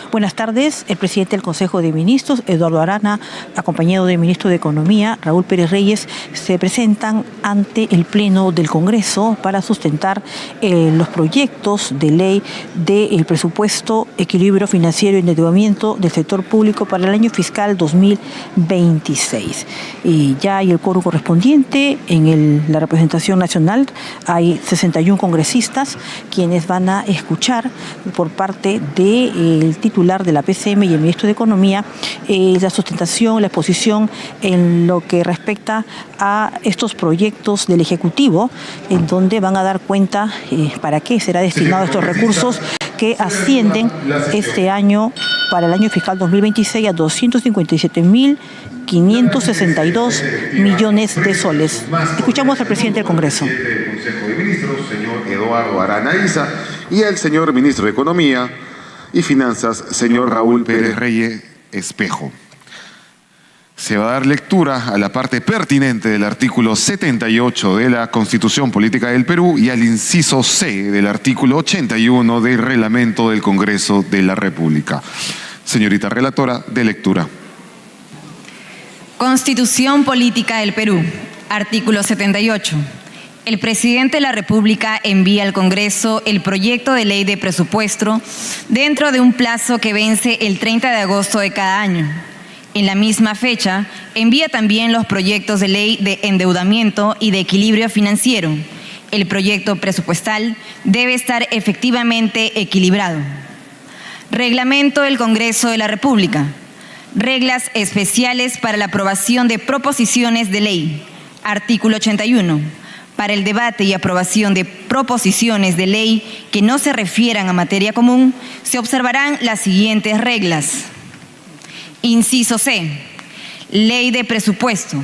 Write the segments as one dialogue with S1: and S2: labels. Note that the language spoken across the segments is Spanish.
S1: Buenas tardes. El presidente del Consejo de Ministros, Eduardo Arana, acompañado del ministro de Economía, Raúl Pérez Reyes, se presentan ante el Pleno del Congreso para sustentar los proyectos de ley del presupuesto, equilibrio financiero y endeudamiento del sector público para el año fiscal 2026. Y ya hay el quórum correspondiente en la representación nacional. Hay 61 congresistas quienes van a escuchar por parte del titular de la PCM y el ministro de Economía la sustentación, la exposición en lo que respecta a estos proyectos del Ejecutivo, en donde van a dar cuenta para qué será destinado estos recursos que ascienden este año para el año fiscal 2026 a 257.562 millones de soles. Escuchamos al presidente del Congreso.
S2: El Consejo de Ministros, señor Eduardo Arana Issa, y el señor ministro de Economía y Finanzas, señor Raúl Pérez Reyes Espejo. Se va a dar lectura a la parte pertinente del artículo 78 de la Constitución Política del Perú y al inciso C del artículo 81 del Reglamento del Congreso de la República. Señorita relatora, de lectura.
S3: Constitución Política del Perú, artículo 78. El presidente de la República envía al Congreso el proyecto de ley de presupuesto dentro de un plazo que vence el 30 de agosto de cada año. En la misma fecha, envía también los proyectos de ley de endeudamiento y de equilibrio financiero. El proyecto presupuestal debe estar efectivamente equilibrado. Reglamento del Congreso de la República. Reglas especiales para la aprobación de proposiciones de ley. Artículo 81. Para el debate y aprobación de proposiciones de ley que no se refieran a materia común, se observarán las siguientes reglas. Inciso C. Ley de presupuesto.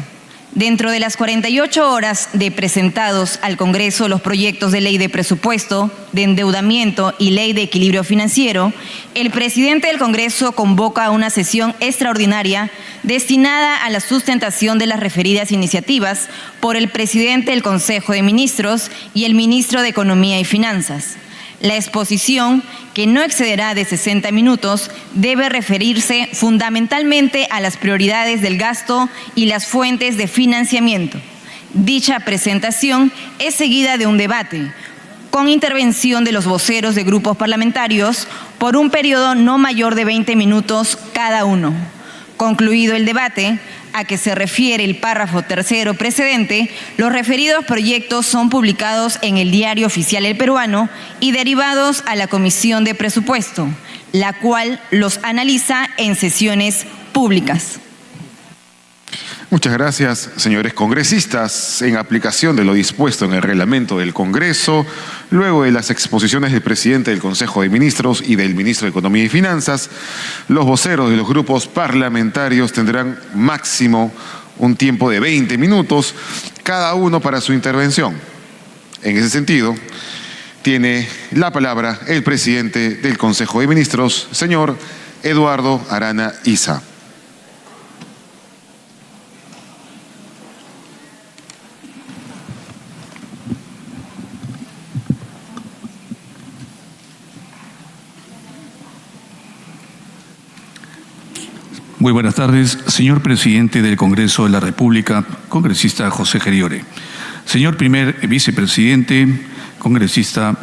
S3: Dentro de las 48 horas de presentados al Congreso los proyectos de ley de presupuesto, de endeudamiento y ley de equilibrio financiero, el presidente del Congreso convoca una sesión extraordinaria destinada a la sustentación de las referidas iniciativas por el presidente del Consejo de Ministros y el ministro de Economía y Finanzas. La exposición, que no excederá de 60 minutos, debe referirse fundamentalmente a las prioridades del gasto y las fuentes de financiamiento. Dicha presentación es seguida de un debate, con intervención de los voceros de grupos parlamentarios por un periodo no mayor de 20 minutos cada uno. Concluido el debate, a que se refiere el párrafo tercero precedente, los referidos proyectos son publicados en el Diario Oficial El Peruano y derivados a la Comisión de Presupuesto, la cual los analiza en sesiones públicas.
S2: Muchas gracias, señores congresistas. En aplicación de lo dispuesto en el reglamento del Congreso, luego de las exposiciones del presidente del Consejo de Ministros y del ministro de Economía y Finanzas, los voceros de los grupos parlamentarios tendrán máximo un tiempo de 20 minutos, cada uno para su intervención. En ese sentido, tiene la palabra el presidente del Consejo de Ministros, señor Eduardo Arana Issa.
S4: Muy buenas tardes, señor presidente del Congreso de la República, congresista José Geriore. Señor primer vicepresidente, congresista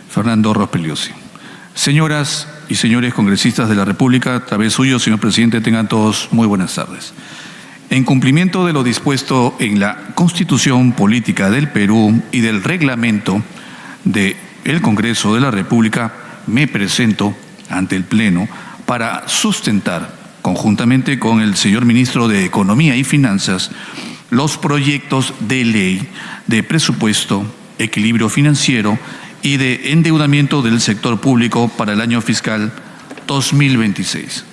S4: Fernando Rospeliosi. Señoras y señores congresistas de la República, a través suyo, señor presidente, tengan todos muy buenas tardes. En cumplimiento de lo dispuesto en la Constitución Política del Perú y del reglamento del Congreso de la República, me presento ante el Pleno para sustentar, conjuntamente con el señor ministro de Economía y Finanzas, los proyectos de ley de presupuesto, equilibrio financiero y de endeudamiento del sector público para el año fiscal 2026.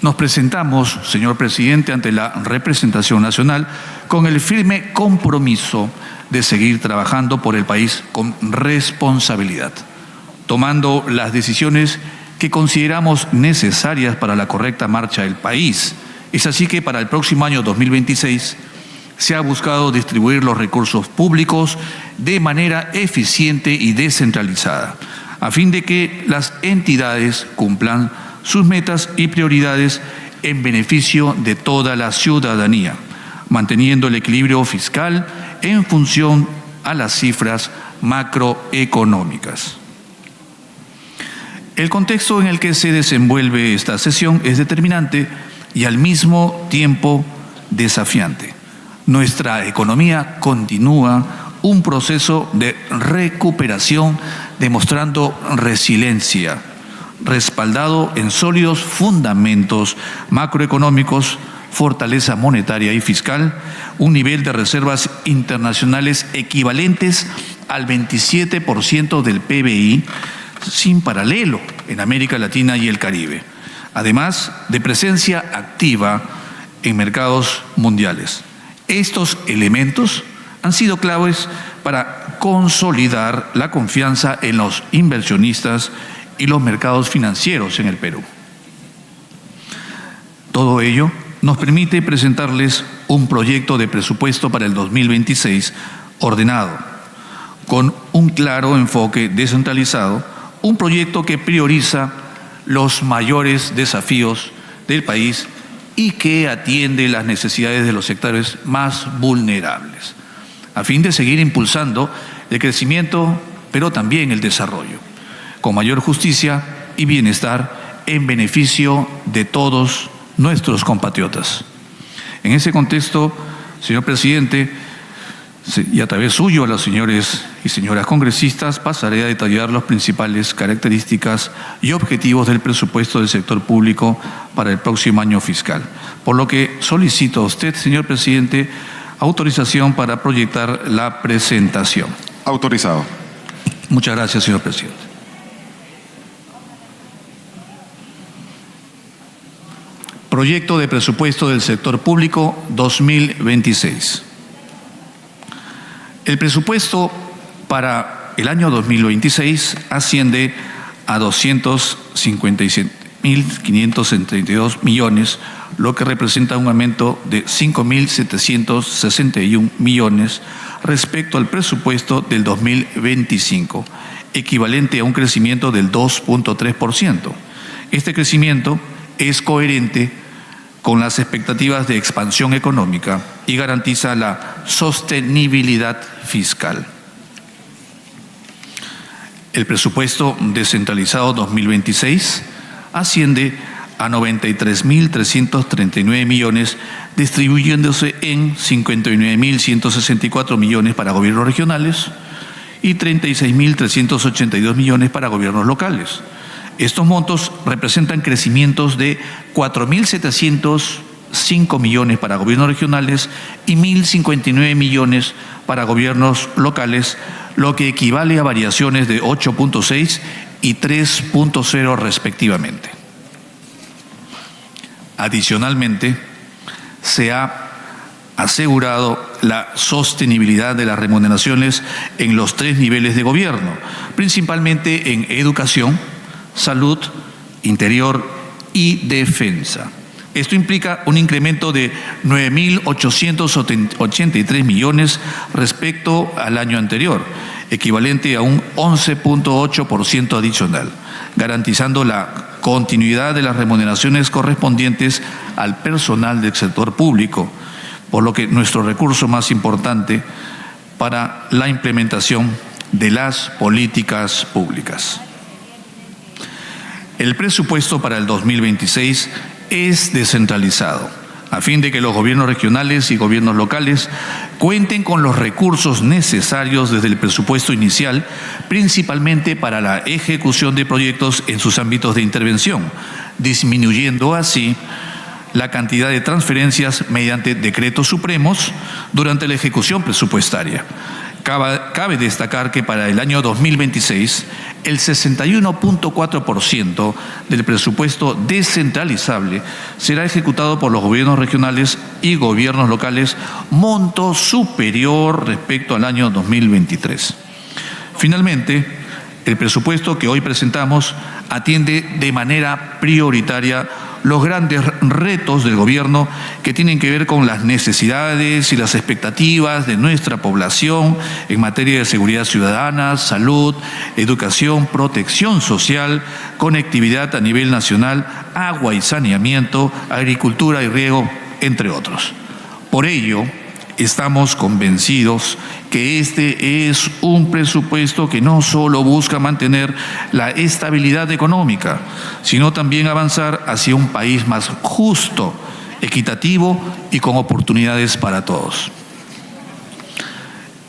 S4: Nos presentamos, señor presidente, ante la representación nacional con el firme compromiso de seguir trabajando por el país con responsabilidad, tomando las decisiones que consideramos necesarias para la correcta marcha del país. Es así que para el próximo año 2026 se ha buscado distribuir los recursos públicos de manera eficiente y descentralizada, a fin de que las entidades cumplan sus metas y prioridades en beneficio de toda la ciudadanía, manteniendo el equilibrio fiscal en función a las cifras macroeconómicas. El contexto en el que se desenvuelve esta sesión es determinante y al mismo tiempo desafiante. Nuestra economía continúa un proceso de recuperación demostrando resiliencia, respaldado en sólidos fundamentos macroeconómicos, fortaleza monetaria y fiscal, un nivel de reservas internacionales equivalentes al 27% del PBI, sin paralelo en América Latina y el Caribe, además de presencia activa en mercados mundiales. Estos elementos han sido claves para consolidar la confianza en los inversionistas y los mercados financieros en el Perú. Todo ello nos permite presentarles un proyecto de presupuesto para el 2026 ordenado, con un claro enfoque descentralizado, un proyecto que prioriza los mayores desafíos del país y que atiende las necesidades de los sectores más vulnerables, a fin de seguir impulsando el crecimiento, pero también el desarrollo, con mayor justicia y bienestar en beneficio de todos nuestros compatriotas. En ese contexto, señor presidente, y a través suyo a los señores y señoras congresistas, pasaré a detallar las principales características y objetivos del presupuesto del sector público para el próximo año fiscal. Por lo que solicito a usted, señor presidente, autorización para proyectar la presentación.
S2: Autorizado.
S4: Muchas gracias, señor presidente. Proyecto de presupuesto del sector público 2026. El presupuesto para el año 2026 asciende a 257.532 millones, lo que representa un aumento de 5.761 millones respecto al presupuesto del 2025, equivalente a un crecimiento del 2.3%. Este crecimiento es coherente con las expectativas de expansión económica y garantiza la sostenibilidad fiscal. El presupuesto descentralizado 2026 asciende a 93.339 millones, distribuyéndose en 59.164 millones para gobiernos regionales y 36.382 millones para gobiernos locales. Estos montos representan crecimientos de 4.705 millones para gobiernos regionales y 1.059 millones para gobiernos locales, lo que equivale a variaciones de 8.6 y 3.0 respectivamente. Adicionalmente, se ha asegurado la sostenibilidad de las remuneraciones en los 3 niveles de gobierno, principalmente en educación, salud, interior y defensa. Esto implica un incremento de 9.883 millones respecto al año anterior, equivalente a un 11.8% adicional, garantizando la continuidad de las remuneraciones correspondientes al personal del sector público, por lo que nuestro recurso más importante para la implementación de las políticas públicas. El presupuesto para el 2026 es descentralizado, a fin de que los gobiernos regionales y gobiernos locales cuenten con los recursos necesarios desde el presupuesto inicial, principalmente para la ejecución de proyectos en sus ámbitos de intervención, disminuyendo así la cantidad de transferencias mediante decretos supremos durante la ejecución presupuestaria. Cabe destacar que para el año 2026, el 61.4% del presupuesto descentralizable será ejecutado por los gobiernos regionales y gobiernos locales, monto superior respecto al año 2023. Finalmente, el presupuesto que hoy presentamos atiende de manera prioritaria los grandes retos del gobierno que tienen que ver con las necesidades y las expectativas de nuestra población en materia de seguridad ciudadana, salud, educación, protección social, conectividad a nivel nacional, agua y saneamiento, agricultura y riego, entre otros. Por ello, estamos convencidos que este es un presupuesto que no solo busca mantener la estabilidad económica, sino también avanzar hacia un país más justo, equitativo y con oportunidades para todos.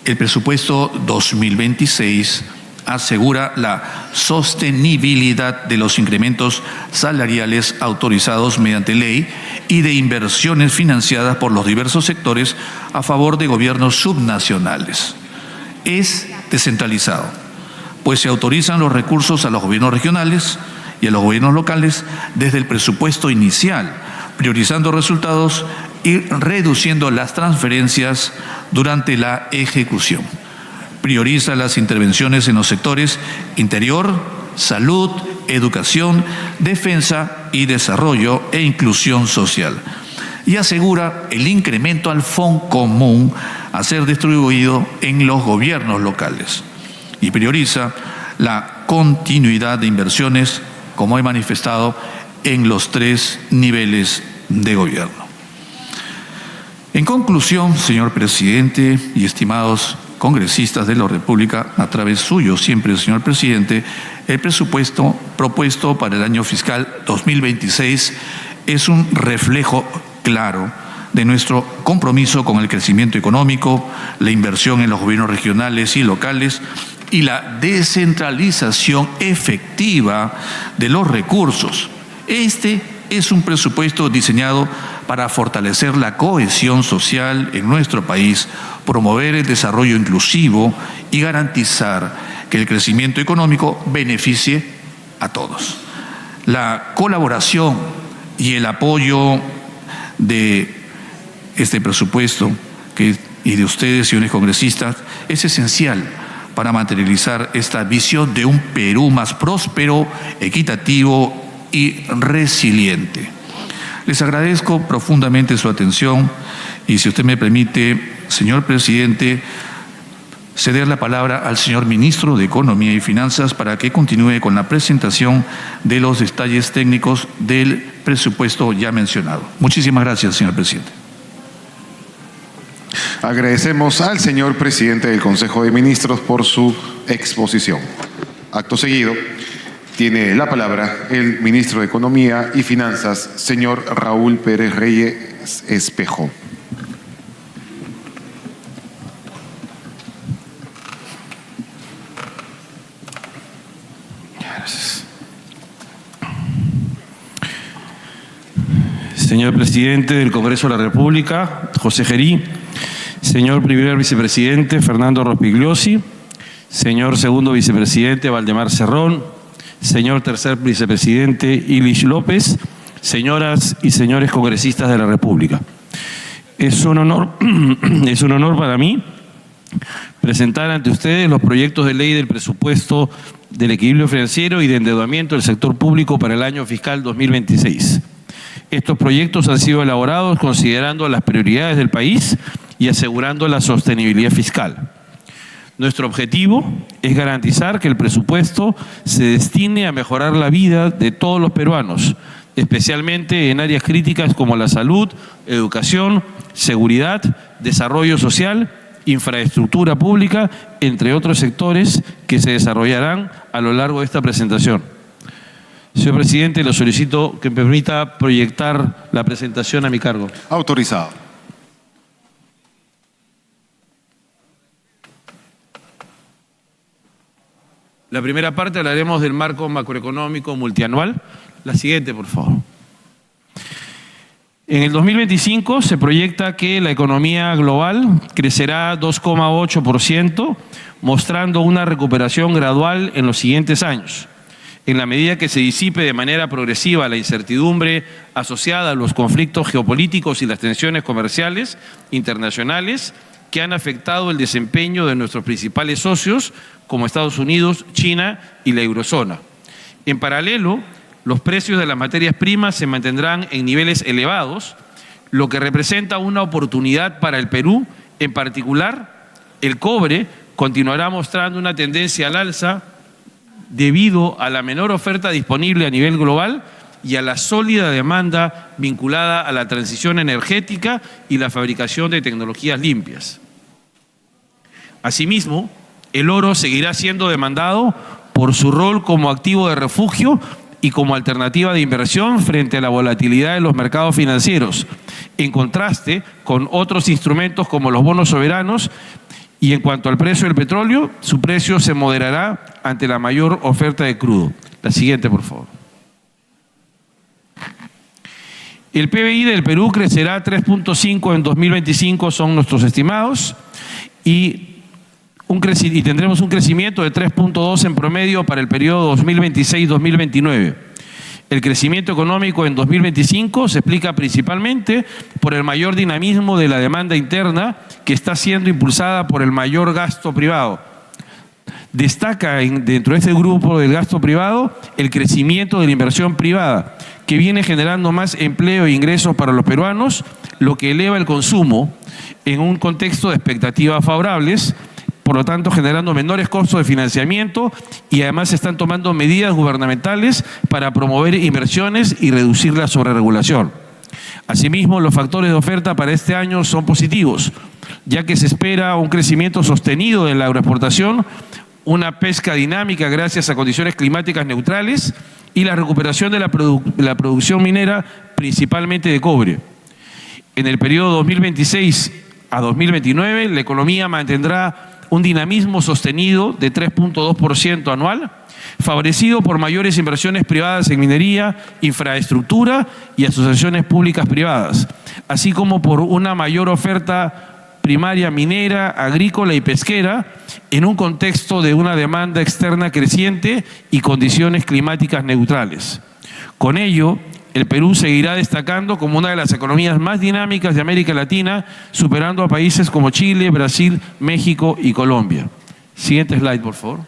S4: El presupuesto 2026 asegura la sostenibilidad de los incrementos salariales autorizados mediante ley y de inversiones financiadas por los diversos sectores a favor de gobiernos subnacionales. Es descentralizado, pues se autorizan los recursos a los gobiernos regionales y a los gobiernos locales desde el presupuesto inicial, priorizando resultados y reduciendo las transferencias durante la ejecución. Prioriza las intervenciones en los sectores interior, salud, educación, defensa y desarrollo e inclusión social. Y asegura el incremento al fondo común a ser distribuido en los gobiernos locales. Y prioriza la continuidad de inversiones, como he manifestado, en los 3 niveles de gobierno. En conclusión, señor presidente y estimados congresistas de la República, a través suyo siempre, señor presidente, el presupuesto propuesto para el año fiscal 2026 es un reflejo claro de nuestro compromiso con el crecimiento económico, la inversión en los gobiernos regionales y locales y la descentralización efectiva de los recursos. Este es un presupuesto diseñado para fortalecer la cohesión social en nuestro país, promover el desarrollo inclusivo y garantizar que el crecimiento económico beneficie a todos. La colaboración y el apoyo de este presupuesto y de ustedes, señores congresistas, es esencial para materializar esta visión de un Perú más próspero, equitativo y resiliente. Les agradezco profundamente su atención y, si usted me permite, señor presidente, ceder la palabra al señor ministro de Economía y Finanzas para que continúe con la presentación de los detalles técnicos del presupuesto ya mencionado. Muchísimas gracias, señor presidente.
S2: Agradecemos al señor presidente del Consejo de Ministros por su exposición. Acto seguido, tiene la palabra el ministro de Economía y Finanzas, señor Raúl Pérez Reyes Espejo.
S5: Gracias. Señor presidente del Congreso de la República, José Gerí, señor primer vicepresidente, Fernando Rospigliosi, señor segundo vicepresidente, Valdemar Cerrón, señor tercer vicepresidente, Ilich López, señoras y señores congresistas de la República. Es un honor para mí presentar ante ustedes los proyectos de ley del presupuesto del equilibrio financiero y de endeudamiento del sector público para el año fiscal 2026. Estos proyectos han sido elaborados considerando las prioridades del país y asegurando la sostenibilidad fiscal. Nuestro objetivo es garantizar que el presupuesto se destine a mejorar la vida de todos los peruanos, especialmente en áreas críticas como la salud, educación, seguridad, desarrollo social, infraestructura pública, entre otros sectores que se desarrollarán a lo largo de esta presentación. Señor presidente, le solicito que me permita proyectar la presentación a mi cargo.
S2: Autorizado.
S5: La primera parte hablaremos del marco macroeconómico multianual. La siguiente, por favor. En el 2025 se proyecta que la economía global crecerá 2,8%, mostrando una recuperación gradual en los siguientes años. En la medida que se disipe de manera progresiva la incertidumbre asociada a los conflictos geopolíticos y las tensiones comerciales internacionales que han afectado el desempeño de nuestros principales socios como Estados Unidos, China y la eurozona. En paralelo, los precios de las materias primas se mantendrán en niveles elevados, lo que representa una oportunidad para el Perú. En particular, el cobre continuará mostrando una tendencia al alza debido a la menor oferta disponible a nivel global y a la sólida demanda vinculada a la transición energética y la fabricación de tecnologías limpias. Asimismo, el oro seguirá siendo demandado por su rol como activo de refugio y como alternativa de inversión frente a la volatilidad de los mercados financieros, en contraste con otros instrumentos como los bonos soberanos. Y en cuanto al precio del petróleo, su precio se moderará ante la mayor oferta de crudo. La siguiente, por favor. El PBI del Perú crecerá 3.5 en 2025, son nuestros estimados, y tendremos un crecimiento de 3.2 en promedio para el periodo 2026-2029. El crecimiento económico en 2025 se explica principalmente por el mayor dinamismo de la demanda interna, que está siendo impulsada por el mayor gasto privado. Destaca dentro de este grupo del gasto privado el crecimiento de la inversión privada, que viene generando más empleo e ingresos para los peruanos, lo que eleva el consumo en un contexto de expectativas favorables, por lo tanto generando menores costos de financiamiento, y además se están tomando medidas gubernamentales para promover inversiones y reducir la sobreregulación. Asimismo, los factores de oferta para este año son positivos, ya que se espera un crecimiento sostenido de la agroexportación, una pesca dinámica gracias a condiciones climáticas neutrales y la recuperación de la producción minera, principalmente de cobre. En el periodo 2026 a 2029, la economía mantendrá un dinamismo sostenido de 3.2% anual, favorecido por mayores inversiones privadas en minería, infraestructura y asociaciones públicas privadas, así como por una mayor oferta primaria minera, agrícola y pesquera, en un contexto de una demanda externa creciente y condiciones climáticas neutrales. Con ello, el Perú seguirá destacando como una de las economías más dinámicas de América Latina, superando a países como Chile, Brasil, México y Colombia. Siguiente slide, por favor.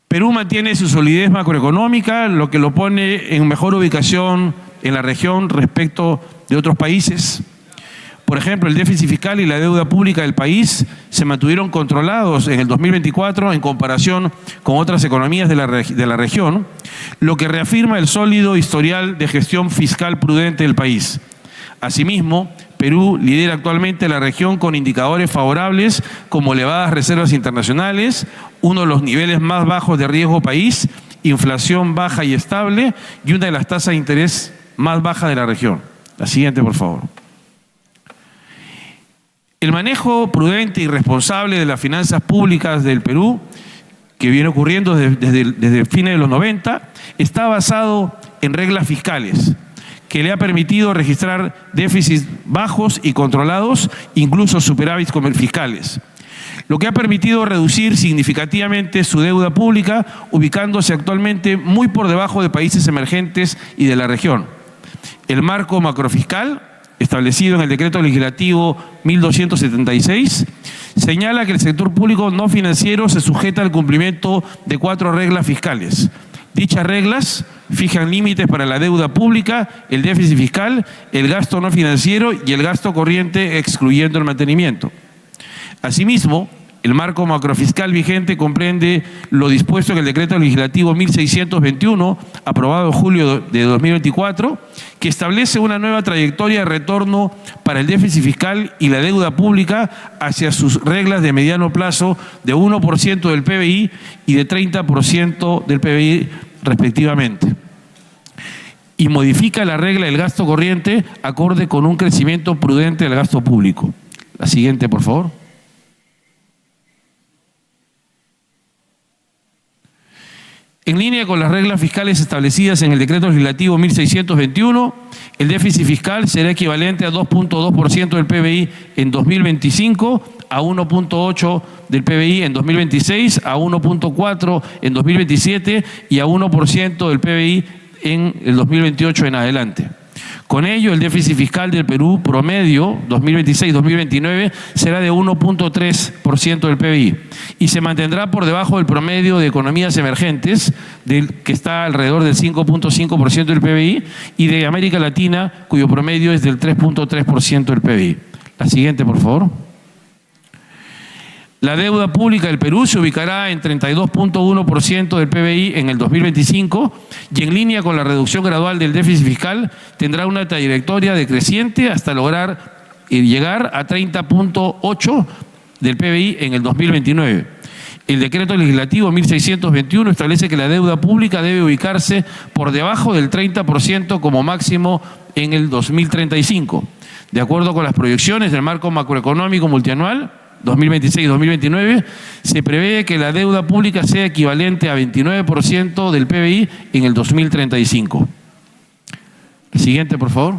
S5: Perú mantiene su solidez macroeconómica, lo que lo pone en mejor ubicación en la región respecto de otros países. Por ejemplo, el déficit fiscal y la deuda pública del país se mantuvieron controlados en el 2024 en comparación con otras economías de la región, lo que reafirma el sólido historial de gestión fiscal prudente del país. Asimismo, Perú lidera actualmente la región con indicadores favorables como elevadas reservas internacionales, uno de los niveles más bajos de riesgo país, inflación baja y estable y una de las tasas de interés más bajas de la región. La siguiente, por favor. El manejo prudente y responsable de las finanzas públicas del Perú, que viene ocurriendo desde fines de los 90, está basado en reglas fiscales, que le ha permitido registrar déficits bajos y controlados, incluso superávits fiscales, lo que ha permitido reducir significativamente su deuda pública, ubicándose actualmente muy por debajo de países emergentes y de la región. El marco macrofiscal, establecido en el Decreto Legislativo 1276, señala que el sector público no financiero se sujeta al cumplimiento de 4 reglas fiscales. Dichas reglas fijan límites para la deuda pública, el déficit fiscal, el gasto no financiero y el gasto corriente, excluyendo el mantenimiento. Asimismo, el marco macrofiscal vigente comprende lo dispuesto en el Decreto Legislativo 1621, aprobado en julio de 2024, que establece una nueva trayectoria de retorno para el déficit fiscal y la deuda pública hacia sus reglas de mediano plazo de 1% del PBI y de 30% del PBI respectivamente. Y modifica la regla del gasto corriente acorde con un crecimiento prudente del gasto público. La siguiente, por favor. En línea con las reglas fiscales establecidas en el Decreto Legislativo 1621, el déficit fiscal será equivalente a 2.2% del PBI en 2025, a 1.8% del PBI en 2026, a 1.4% en 2027 y a 1% del PBI en el 2028 en adelante. Con ello, el déficit fiscal del Perú promedio 2026-2029 será de 1.3% del PBI y se mantendrá por debajo del promedio de economías emergentes, que está alrededor del 5.5% del PBI, y de América Latina, cuyo promedio es del 3.3% del PBI. La siguiente, por favor. La deuda pública del Perú se ubicará en 32.1% del PBI en el 2025 y en línea con la reducción gradual del déficit fiscal tendrá una trayectoria decreciente hasta lograr llegar a 30.8% del PBI en el 2029. El decreto legislativo 1621 establece que la deuda pública debe ubicarse por debajo del 30% como máximo en el 2035. De acuerdo con las proyecciones del marco macroeconómico multianual 2026-2029, se prevé que la deuda pública sea equivalente a 29% del PBI en el 2035. Siguiente, por favor.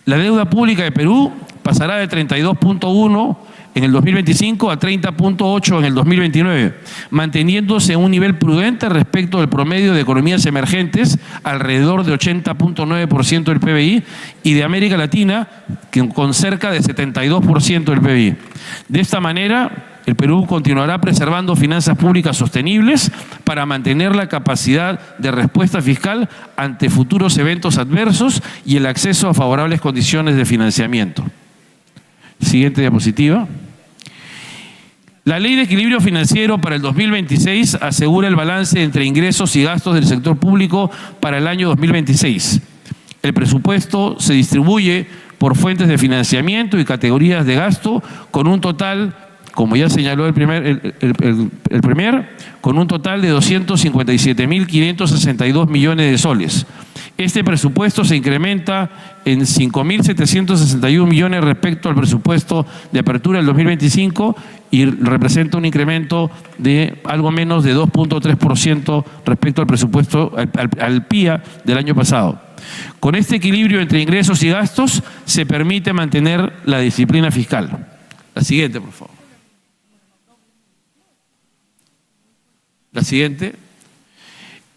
S5: La deuda pública de Perú pasará de 32.1% en el 2025 a 30.8% en el 2029, manteniéndose en un nivel prudente respecto del promedio de economías emergentes, alrededor de 80.9% del PBI, y de América Latina, con cerca de 72% del PBI. De esta manera, el Perú continuará preservando finanzas públicas sostenibles para mantener la capacidad de respuesta fiscal ante futuros eventos adversos y el acceso a favorables condiciones de financiamiento. Siguiente diapositiva. La Ley de Equilibrio Financiero para el 2026 asegura el balance entre ingresos y gastos del sector público para el año 2026. El presupuesto se distribuye por fuentes de financiamiento y categorías de gasto con un total, como ya señaló el Premier, con un total de 257.562 millones de soles. Este presupuesto se incrementa en 5.761 millones respecto al presupuesto de apertura del 2025 y representa un incremento de algo menos de 2.3% respecto al presupuesto, al PIA del año pasado. Con este equilibrio entre ingresos y gastos se permite mantener la disciplina fiscal. La siguiente, por favor. La siguiente.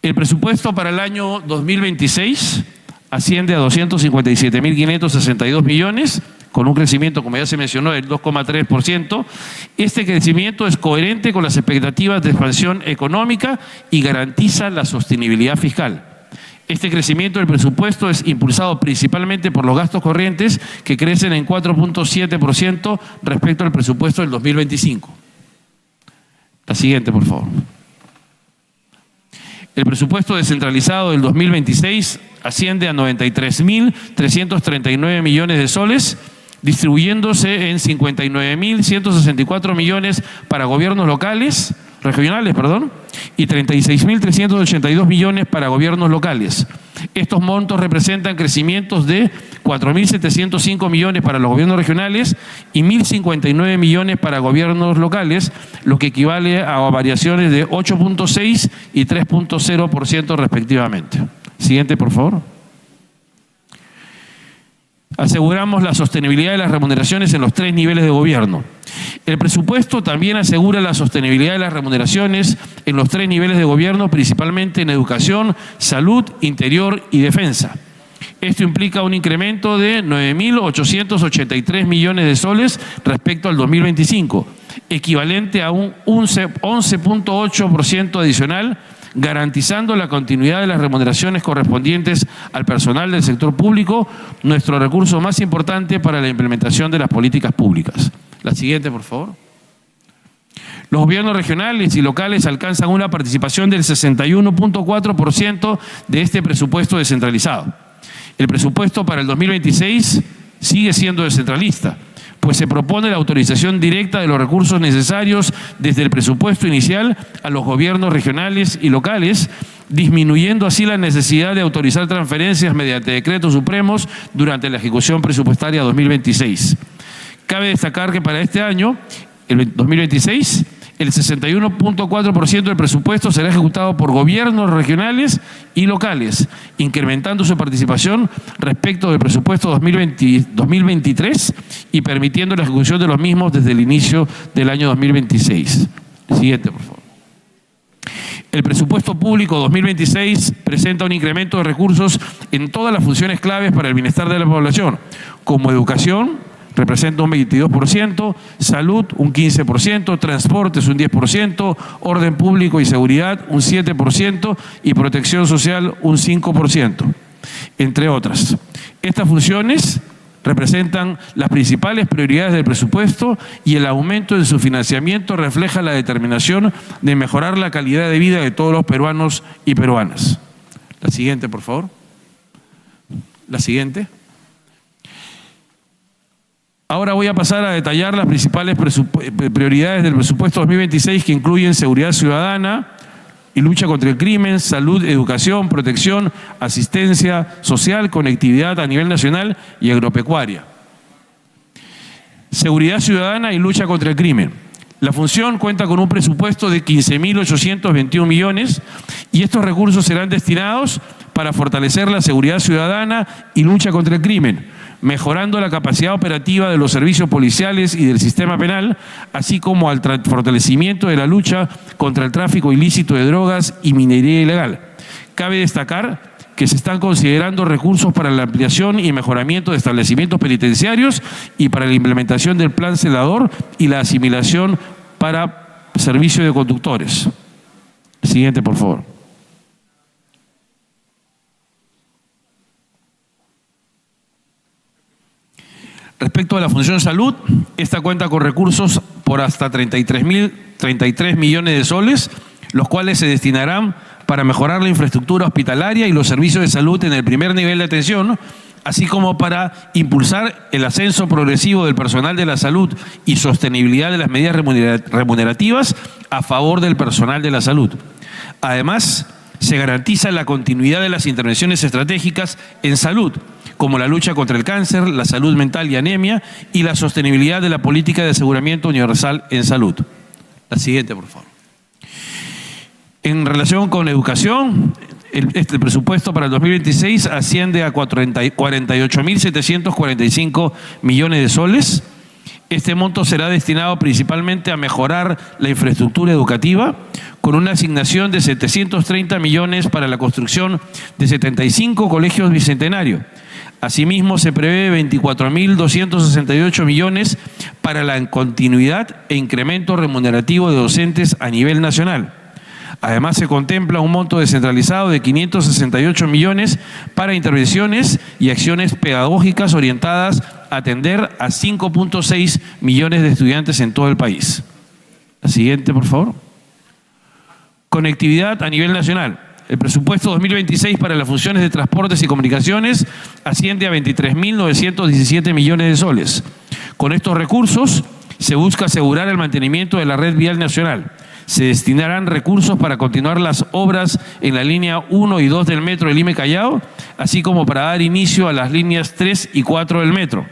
S5: El presupuesto para el año 2026 asciende a 257.562 millones, con un crecimiento, como ya se mencionó, del 2,3%. Este crecimiento es coherente con las expectativas de expansión económica y garantiza la sostenibilidad fiscal. Este crecimiento del presupuesto es impulsado principalmente por los gastos corrientes, que crecen en 4.7% respecto al presupuesto del 2025. La siguiente, por favor. El presupuesto descentralizado del 2026 asciende a 93.339 millones de soles, distribuyéndose en 59.164 millones para gobiernos regionales, y 36.382 millones para gobiernos locales. Estos montos representan crecimientos de 4.705 millones para los gobiernos regionales y 1.059 millones para gobiernos locales, lo que equivale a variaciones de 8.6% y 3.0% respectivamente. Siguiente, por favor. Aseguramos la sostenibilidad de las remuneraciones en los 3 niveles de gobierno. El presupuesto también asegura la sostenibilidad de las remuneraciones en los 3 niveles de gobierno, principalmente en educación, salud, interior y defensa. Esto implica un incremento de 9.883 millones de soles respecto al 2025, equivalente a un 11.8% adicional, garantizando la continuidad de las remuneraciones correspondientes al personal del sector público, nuestro recurso más importante para la implementación de las políticas públicas. La siguiente, por favor. Los gobiernos regionales y locales alcanzan una participación del 61.4% de este presupuesto descentralizado. El presupuesto para el 2026 sigue siendo descentralista, pues se propone la autorización directa de los recursos necesarios desde el presupuesto inicial a los gobiernos regionales y locales, disminuyendo así la necesidad de autorizar transferencias mediante decretos supremos durante la ejecución presupuestaria 2026. Cabe destacar que para este año, el 2026, el 61.4% del presupuesto será ejecutado por gobiernos regionales y locales, incrementando su participación respecto del presupuesto 2023 y permitiendo la ejecución de los mismos desde el inicio del año 2026. Siguiente, por favor. El presupuesto público 2026 presenta un incremento de recursos en todas las funciones claves para el bienestar de la población, como educación, representa un 22%, salud un 15%, transportes un 10%, orden público y seguridad un 7% y protección social un 5%, entre otras. Estas funciones representan las principales prioridades del presupuesto y el aumento de su financiamiento refleja la determinación de mejorar la calidad de vida de todos los peruanos y peruanas. La siguiente, por favor. La siguiente. Ahora voy a pasar a detallar las principales prioridades del presupuesto 2026 que incluyen seguridad ciudadana y lucha contra el crimen, salud, educación, protección, asistencia social, conectividad a nivel nacional y agropecuaria. Seguridad ciudadana y lucha contra el crimen. La función cuenta con un presupuesto de 15.821 millones y estos recursos serán destinados para fortalecer la seguridad ciudadana y lucha contra el crimen, mejorando la capacidad operativa de los servicios policiales y del sistema penal, así como al fortalecimiento de la lucha contra el tráfico ilícito de drogas y minería ilegal. Cabe destacar que se están considerando recursos para la ampliación y mejoramiento de establecimientos penitenciarios y para la implementación del plan celador y la asimilación para servicio de conductores. Siguiente, por favor. Respecto a la función salud, esta cuenta con recursos por hasta 33 millones de soles, los cuales se destinarán para mejorar la infraestructura hospitalaria y los servicios de salud en el primer nivel de atención, así como para impulsar el ascenso progresivo del personal de la salud y sostenibilidad de las medidas remunerativas a favor del personal de la salud. Además, se garantiza la continuidad de las intervenciones estratégicas en salud, como la lucha contra el cáncer, la salud mental y anemia, y la sostenibilidad de la política de aseguramiento universal en salud. La siguiente, por favor. En relación con educación, el presupuesto para el 2026 asciende a 48.745 millones de soles. Este monto será destinado principalmente a mejorar la infraestructura educativa, con una asignación de 730 millones para la construcción de 75 colegios bicentenarios. Asimismo, se prevé 24.268 millones para la continuidad e incremento remunerativo de docentes a nivel nacional. Además, se contempla un monto descentralizado de 568 millones para intervenciones y acciones pedagógicas orientadas a atender a 5.6 millones de estudiantes en todo el país. La siguiente, por favor. Conectividad a nivel nacional. El presupuesto 2026 para las funciones de transportes y comunicaciones asciende a 23.917 millones de soles. Con estos recursos se busca asegurar el mantenimiento de la red vial nacional. Se destinarán recursos para continuar las obras en la línea 1 y 2 del metro de Lima Callao, así como para dar inicio a las líneas 3 y 4 del metro.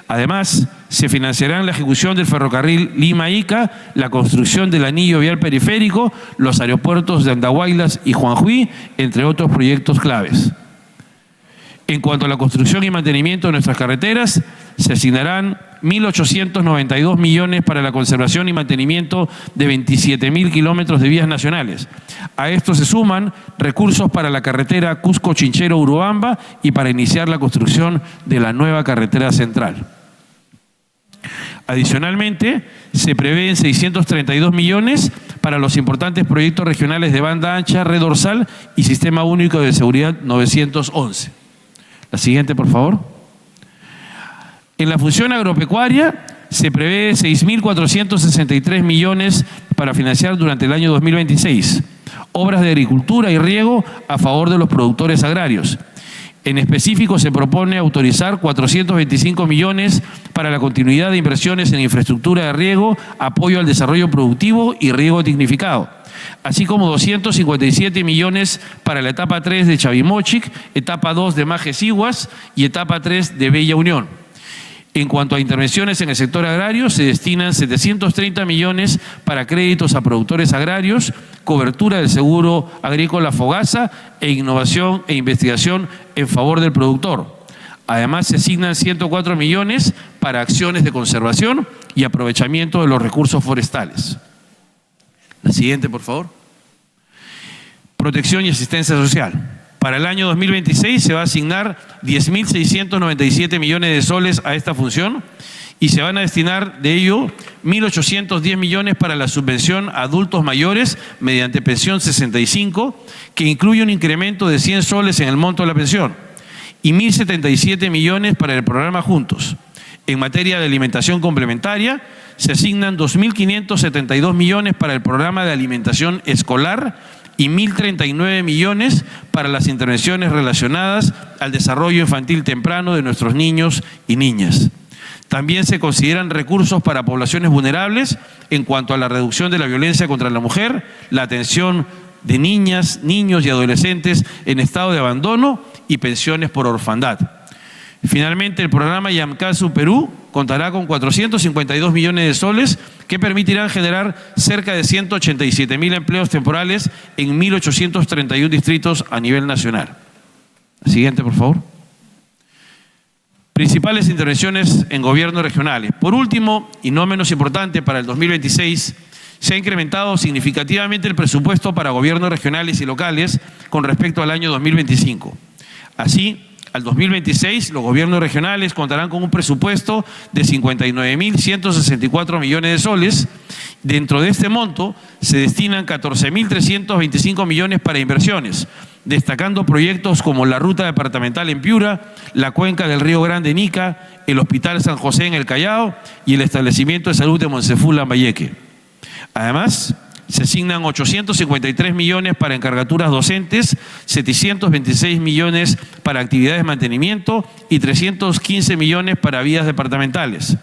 S5: Además, se financiarán la ejecución del ferrocarril Lima-Ica, la construcción del anillo vial periférico, los aeropuertos de Andahuaylas y Juanjuy, entre otros proyectos claves. En cuanto a la construcción y mantenimiento de nuestras carreteras, se asignarán 1.892 millones para la conservación y mantenimiento de 27.000 kilómetros de vías nacionales. A esto se suman recursos para la carretera Cusco-Chinchero-Urubamba y para iniciar la construcción de la nueva carretera central. Adicionalmente, se prevén 632 millones para los importantes proyectos regionales de banda ancha, red dorsal y Sistema Único de Seguridad 911. La siguiente, por favor. En la función agropecuaria se prevé 6.463 millones para financiar durante el año 2026 obras de agricultura y riego a favor de los productores agrarios. En específico, se propone autorizar 425 millones para la continuidad de inversiones en infraestructura de riego, apoyo al desarrollo productivo y riego dignificado, así como 257 millones para la etapa 3 de Chavimochic, etapa 2 de Majes-Iguas y etapa 3 de Bella Unión. En cuanto a intervenciones en el sector agrario, se destinan 730 millones para créditos a productores agrarios, cobertura del seguro agrícola Fogasa e innovación e investigación en favor del productor. Además, se asignan 104 millones para acciones de conservación y aprovechamiento de los recursos forestales. La siguiente, por favor. protección y asistencia social. Para el año 2026 se va a asignar 10.697 millones de soles a esta función y se van a destinar de ello 1.810 millones para la subvención a adultos mayores mediante pensión 65, que incluye un incremento de 100 soles en el monto de la pensión, y 1.077 millones para el programa Juntos. En materia de alimentación complementaria, se asignan 2.572 millones para el programa de alimentación escolar y 1.039 millones para las intervenciones relacionadas al desarrollo infantil temprano de nuestros niños y niñas. También se consideran recursos para poblaciones vulnerables en cuanto a la reducción de la violencia contra la mujer, la atención de niñas, niños y adolescentes en estado de abandono y pensiones por orfandad. Finalmente, el programa Yamkasu Perú contará con 452 millones de soles que permitirán generar cerca de 187.000 empleos temporales en 1.831 distritos a nivel nacional. Siguiente, por favor. Principales intervenciones en gobiernos regionales. Por último, y no menos importante, para el 2026 se ha incrementado significativamente el presupuesto para gobiernos regionales y locales con respecto al año 2025. Así, al 2026, los gobiernos regionales contarán con un presupuesto de 59.164 millones de soles. Dentro de este monto se destinan 14.325 millones para inversiones, destacando proyectos como la ruta departamental en Piura, la cuenca del Río Grande en Ica, el Hospital San José en el Callao y el establecimiento de salud de Monsefú Lambayeque. Además, se asignan 853 millones para encargaturas docentes, 726 millones para actividades de mantenimiento y 315 millones para vías departamentales.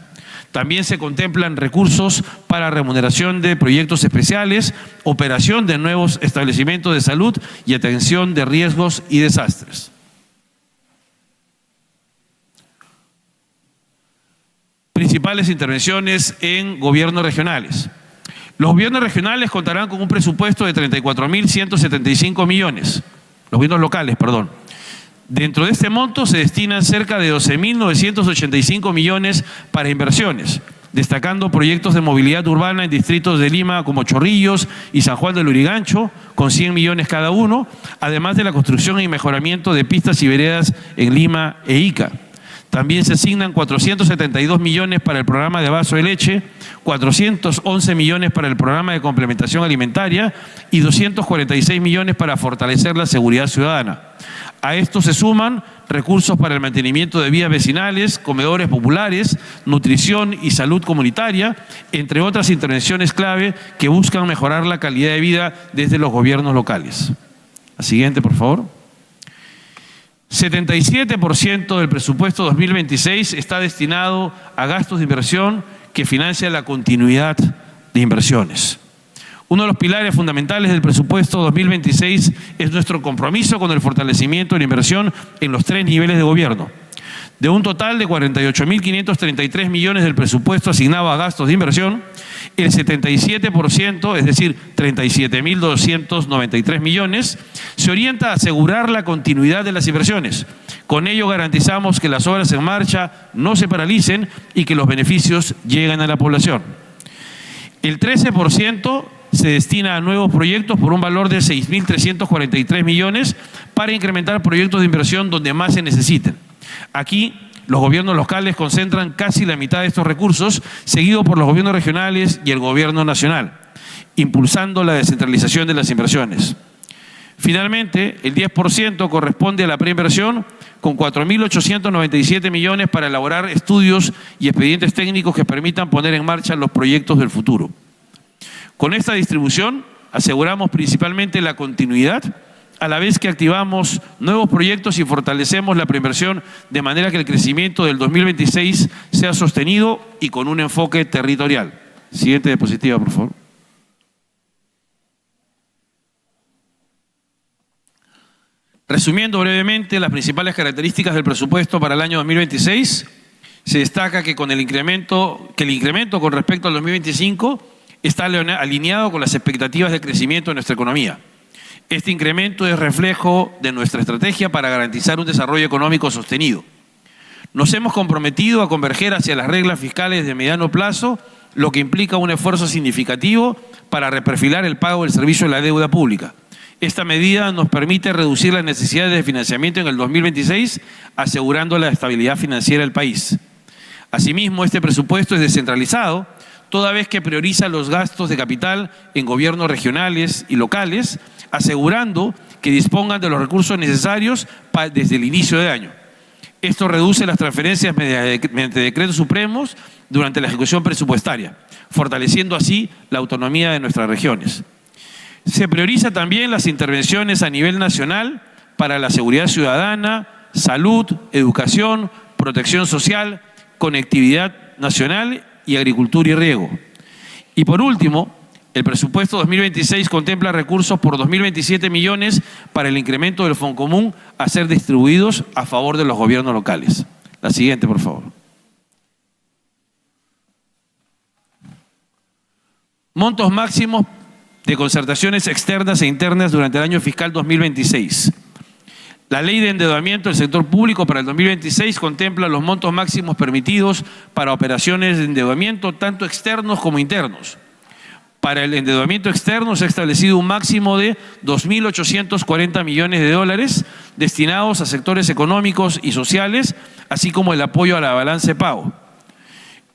S5: También se contemplan recursos para remuneración de proyectos especiales, operación de nuevos establecimientos de salud y atención de riesgos y desastres. Principales intervenciones en gobiernos regionales. Los gobiernos regionales contarán con un presupuesto de 34.175 millones, los gobiernos locales, perdón. Dentro de este monto se destinan cerca de 12.985 millones para inversiones, destacando proyectos de movilidad urbana en distritos de Lima como Chorrillos y San Juan del Lurigancho, con 100 millones cada uno, además de la construcción y mejoramiento de pistas y veredas en Lima e Ica. También se asignan 472 millones para el programa de vaso de leche, 411 millones para el programa de complementación alimentaria y 246 millones para fortalecer la seguridad ciudadana. A esto se suman recursos para el mantenimiento de vías vecinales, comedores populares, nutrición y salud comunitaria, entre otras intervenciones clave que buscan mejorar la calidad de vida desde los gobiernos locales. La siguiente, por favor. 77% del presupuesto 2026 está destinado a gastos de inversión que financia la continuidad de inversiones. Uno de los pilares fundamentales del presupuesto 2026 es nuestro compromiso con el fortalecimiento de la inversión en los 3 niveles de gobierno. De un total de 48.533 millones del presupuesto asignado a gastos de inversión, el 77%, es decir, 37.293 millones, se orienta a asegurar la continuidad de las inversiones. Con ello garantizamos que las obras en marcha no se paralicen y que los beneficios lleguen a la población. El 13% se destina a nuevos proyectos por un valor de 6.343 millones para incrementar proyectos de inversión donde más se necesiten. Aquí, los gobiernos locales concentran casi la mitad de estos recursos, seguido por los gobiernos regionales y el gobierno nacional, impulsando la descentralización de las inversiones. Finalmente, el 10% corresponde a la preinversión, con 4.897 millones para elaborar estudios y expedientes técnicos que permitan poner en marcha los proyectos del futuro. Con esta distribución aseguramos principalmente la continuidad, a la vez que activamos nuevos proyectos y fortalecemos la preinversión de manera que el crecimiento del 2026 sea sostenido y con un enfoque territorial. Siguiente diapositiva, por favor. Resumiendo brevemente las principales características del presupuesto para el año 2026, se destaca que el incremento con respecto al 2025 está alineado con las expectativas de crecimiento de nuestra economía. Este incremento es reflejo de nuestra estrategia para garantizar un desarrollo económico sostenido. Nos hemos comprometido a converger hacia las reglas fiscales de mediano plazo, lo que implica un esfuerzo significativo para reperfilar el pago del servicio de la deuda pública. Esta medida nos permite reducir las necesidades de financiamiento en el 2026, asegurando la estabilidad financiera del país. Asimismo, este presupuesto es descentralizado, toda vez que prioriza los gastos de capital en gobiernos regionales y locales, asegurando que dispongan de los recursos necesarios desde el inicio de año. Esto reduce las transferencias mediante decretos supremos durante la ejecución presupuestaria, fortaleciendo así la autonomía de nuestras regiones. Se prioriza también las intervenciones a nivel nacional para la seguridad ciudadana, salud, educación, protección social, conectividad nacional y agricultura y riego. Y por último, el presupuesto 2026 contempla recursos por 2.027 millones para el incremento del Fondo Común a ser distribuidos a favor de los gobiernos locales. La siguiente, por favor. Montos máximos de concertaciones externas e internas durante el año fiscal 2026. La Ley de Endeudamiento del Sector Público para el 2026 contempla los montos máximos permitidos para operaciones de endeudamiento, tanto externos como internos. Para el endeudamiento externo se ha establecido un máximo de 2.840 millones de dólares destinados a sectores económicos y sociales, así como el apoyo a la balanza de pago.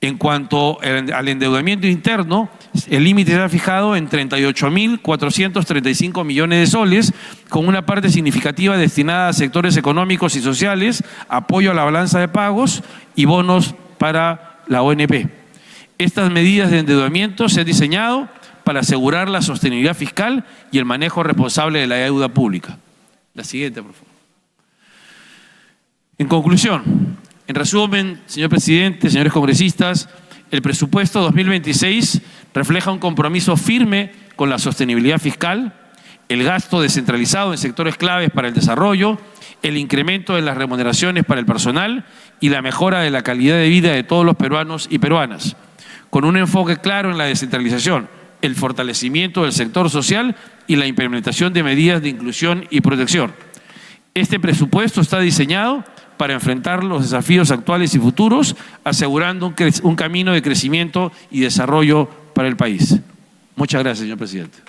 S5: En cuanto al endeudamiento interno, el límite está fijado en 38.435 millones de soles, con una parte significativa destinada a sectores económicos y sociales, apoyo a la balanza de pagos y bonos para la ONP. Estas medidas de endeudamiento se han diseñado para asegurar la sostenibilidad fiscal y el manejo responsable de la deuda pública. La siguiente, por favor. En conclusión, en resumen, señor presidente, señores congresistas, el presupuesto 2026 refleja un compromiso firme con la sostenibilidad fiscal, el gasto descentralizado en sectores claves para el desarrollo, el incremento de las remuneraciones para el personal y la mejora de la calidad de vida de todos los peruanos y peruanas, con un enfoque claro en la descentralización, el fortalecimiento del sector social y la implementación de medidas de inclusión y protección. Este presupuesto está diseñado para enfrentar los desafíos actuales y futuros, asegurando un camino de crecimiento y desarrollo para el país. Muchas gracias, señor presidente.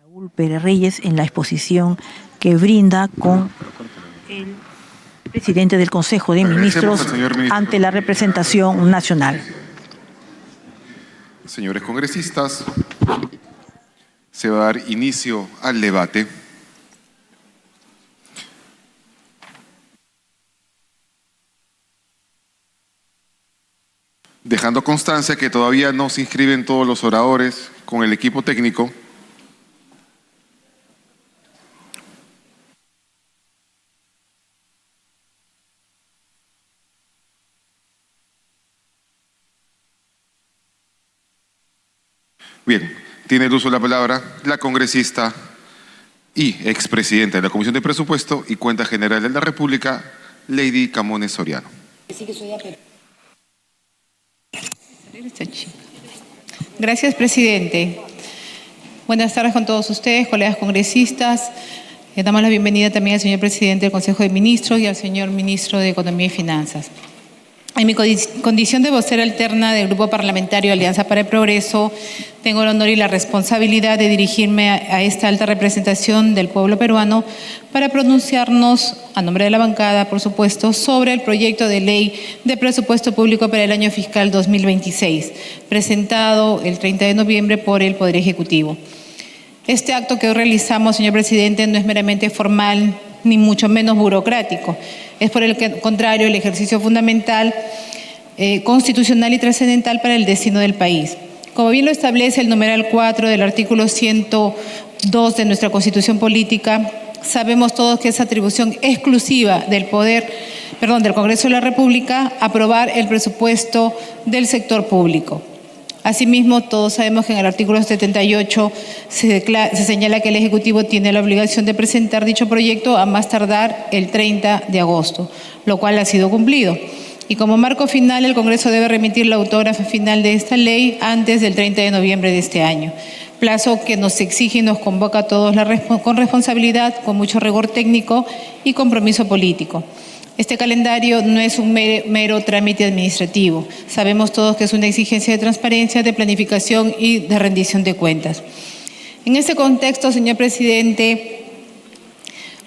S1: Raúl Pérez Reyes en la exposición que brinda con el presidente del Consejo de Ministros ante la representación nacional.
S2: Señores congresistas, se va a dar inicio al debate. Dejando constancia que todavía no se inscriben todos los oradores con el equipo técnico. Bien, tiene el uso de la palabra la congresista y expresidenta de la Comisión de Presupuesto y Cuenta General de la República, Lady Camones Soriano.
S6: Gracias, presidente. Buenas tardes con todos ustedes, colegas congresistas. Le damos la bienvenida también al señor presidente del Consejo de Ministros y al señor ministro de Economía y Finanzas. En mi condición de vocera alterna del Grupo Parlamentario Alianza para el Progreso, tengo el honor y la responsabilidad de dirigirme a esta alta representación del pueblo peruano para pronunciarnos, a nombre de la bancada, por supuesto, sobre el proyecto de ley de presupuesto público para el año fiscal 2026, presentado el 30 de noviembre por el Poder Ejecutivo. Este acto que hoy realizamos, señor presidente, no es meramente formal ni mucho menos burocrático. Es por el contrario el ejercicio fundamental, constitucional y trascendental para el destino del país. Como bien lo establece el numeral 4 del artículo 102 de nuestra Constitución Política, sabemos todos que es atribución exclusiva del del Congreso de la República aprobar el presupuesto del sector público. Asimismo, todos sabemos que en el artículo 78 se señala que el Ejecutivo tiene la obligación de presentar dicho proyecto a más tardar el 30 de agosto, lo cual ha sido cumplido. Y como marco final, el Congreso debe remitir la autógrafa final de esta ley antes del 30 de noviembre de este año, plazo que nos exige y nos convoca a todos con responsabilidad, con mucho rigor técnico y compromiso político. Este calendario no es un mero trámite administrativo. Sabemos todos que es una exigencia de transparencia, de planificación y de rendición de cuentas. En este contexto, señor presidente,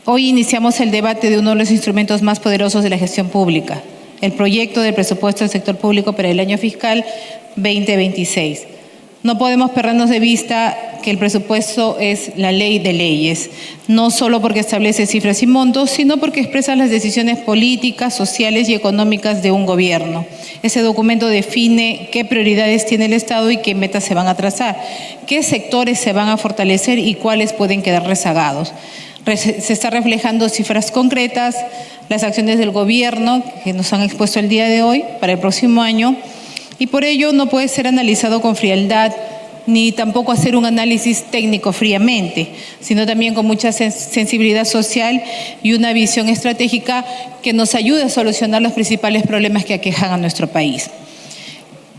S6: hoy iniciamos el debate de uno de los instrumentos más poderosos de la gestión pública, el proyecto del presupuesto del sector público para el año fiscal 2026. No podemos perdernos de vista que el presupuesto es la ley de leyes, no solo porque establece cifras y montos, sino porque expresa las decisiones políticas, sociales y económicas de un gobierno. Ese documento define qué prioridades tiene el Estado y qué metas se van a trazar, qué sectores se van a fortalecer y cuáles pueden quedar rezagados. Se está reflejando cifras concretas, las acciones del gobierno que nos han expuesto el día de hoy para el próximo año, y por ello no puede ser analizado con frialdad ni tampoco hacer un análisis técnico fríamente, sino también con mucha sensibilidad social y una visión estratégica que nos ayude a solucionar los principales problemas que aquejan a nuestro país.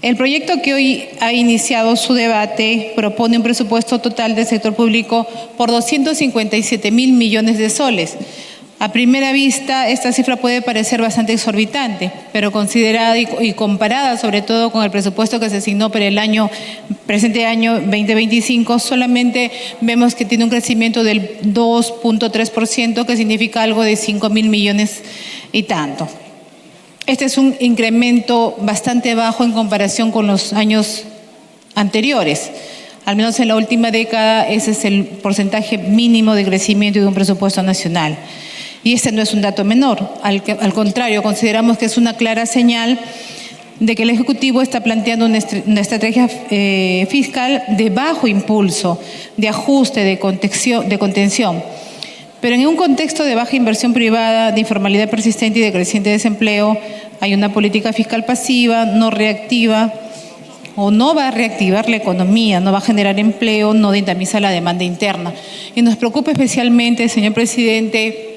S6: El proyecto que hoy ha iniciado su debate propone un presupuesto total del sector público por 257.000 millones de soles. A primera vista, esta cifra puede parecer bastante exorbitante, pero considerada y comparada sobre todo con el presupuesto que se asignó para el presente año 2025, solamente vemos que tiene un crecimiento del 2.3%, que significa algo de 5.000 millones y tanto. Este es un incremento bastante bajo en comparación con los años anteriores. Al menos en la última década, ese es el porcentaje mínimo de crecimiento de un presupuesto nacional. Y este no es un dato menor, al contrario, consideramos que es una clara señal de que el Ejecutivo está planteando una estrategia fiscal de bajo impulso, de ajuste, de contención. Pero en un contexto de baja inversión privada, de informalidad persistente y de creciente desempleo, hay una política fiscal pasiva, no reactiva, o no va a reactivar la economía, no va a generar empleo, no dinamiza la demanda interna. Y nos preocupa especialmente, señor presidente,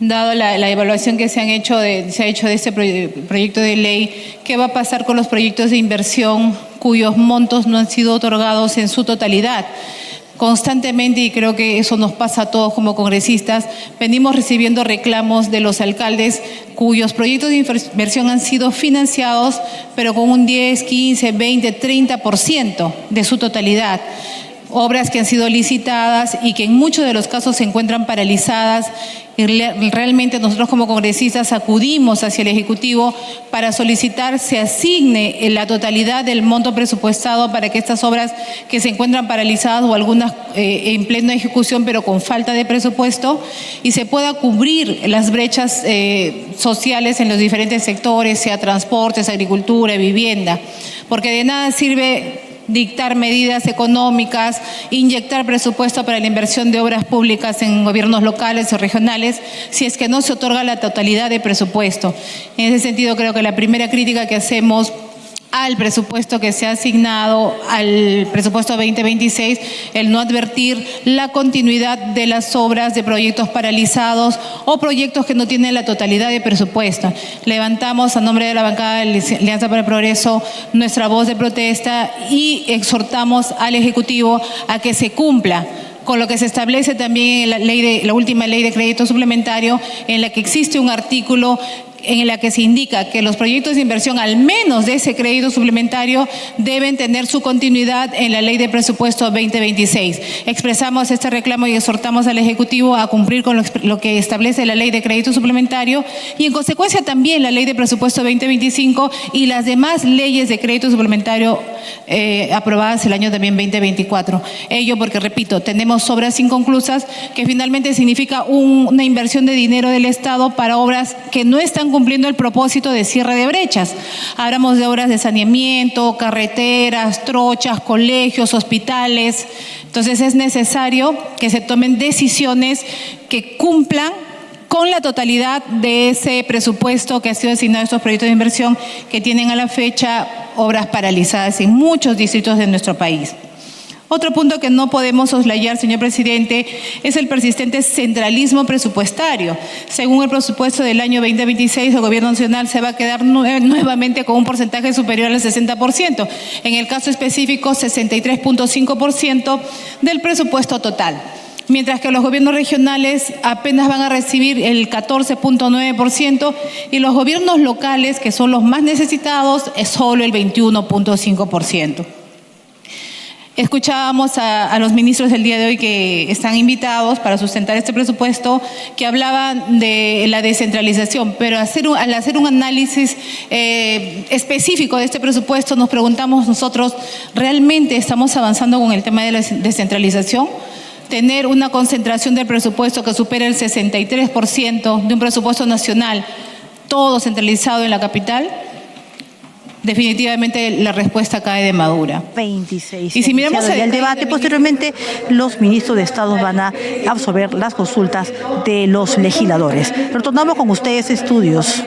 S6: dado la evaluación que se ha hecho de este proyecto de ley, ¿qué va a pasar con los proyectos de inversión cuyos montos no han sido otorgados en su totalidad? Constantemente, y creo que eso nos pasa a todos como congresistas, venimos recibiendo reclamos de los alcaldes cuyos proyectos de inversión han sido financiados, pero con un 10, 15, 20, 30% de su totalidad. Obras que han sido licitadas y que en muchos de los casos se encuentran paralizadas, y realmente nosotros como congresistas acudimos hacia el Ejecutivo para solicitar se asigne la totalidad del monto presupuestado para que estas obras que se encuentran paralizadas o algunas en plena ejecución pero con falta de presupuesto, y se pueda cubrir las brechas sociales en los diferentes sectores, sea transportes, agricultura, vivienda, porque de nada sirve dictar medidas económicas, inyectar presupuesto para la inversión de obras públicas en gobiernos locales o regionales, si es que no se otorga la totalidad de presupuesto. En ese sentido, creo que la primera crítica que hacemos al presupuesto que se ha asignado al presupuesto 2026, el no advertir la continuidad de las obras de proyectos paralizados o proyectos que no tienen la totalidad de presupuesto. Levantamos a nombre de la bancada de Alianza para el Progreso nuestra voz de protesta y exhortamos al Ejecutivo a que se cumpla con lo que se establece también en la última ley de crédito suplementario, en la que existe un artículo en la que se indica que los proyectos de inversión, al menos de ese crédito suplementario, deben tener su continuidad en la Ley de Presupuesto 2026. Expresamos este reclamo y exhortamos al Ejecutivo a cumplir con lo que establece la Ley de Crédito Suplementario y, en consecuencia, también la Ley de Presupuesto 2025 y las demás leyes de crédito suplementario aprobadas el año también 2024. Ello porque, repito, tenemos obras inconclusas que finalmente significa una inversión de dinero del Estado para obras que no están cumpliendo el propósito de cierre de brechas. Hablamos de obras de saneamiento, carreteras, trochas, colegios, hospitales. Entonces es necesario que se tomen decisiones que cumplan con la totalidad de ese presupuesto que ha sido asignado a estos proyectos de inversión que tienen a la fecha obras paralizadas en muchos distritos de nuestro país. Otro punto que no podemos soslayar, señor presidente, es el persistente centralismo presupuestario. Según el presupuesto del año 2026, el Gobierno Nacional se va a quedar nuevamente con un porcentaje superior al 60%. En el caso específico, 63.5% del presupuesto total. mientras que los gobiernos regionales apenas van a recibir el 14.9% y los gobiernos locales, que son los más necesitados, es solo el 21.5%. Escuchábamos a los ministros del día de hoy que están invitados para sustentar este presupuesto, que hablaban de la descentralización, pero al hacer un análisis específico de este presupuesto, nos preguntamos nosotros, ¿realmente estamos avanzando con el tema de la descentralización? Tener una concentración del presupuesto que supera el 63% de un presupuesto nacional, todo centralizado en la capital. Definitivamente la respuesta cae de madura.
S1: 26.
S6: Y si miramos
S1: el debate, posteriormente los ministros de Estado van a absorber las consultas de los legisladores. Retornamos con ustedes, estudios.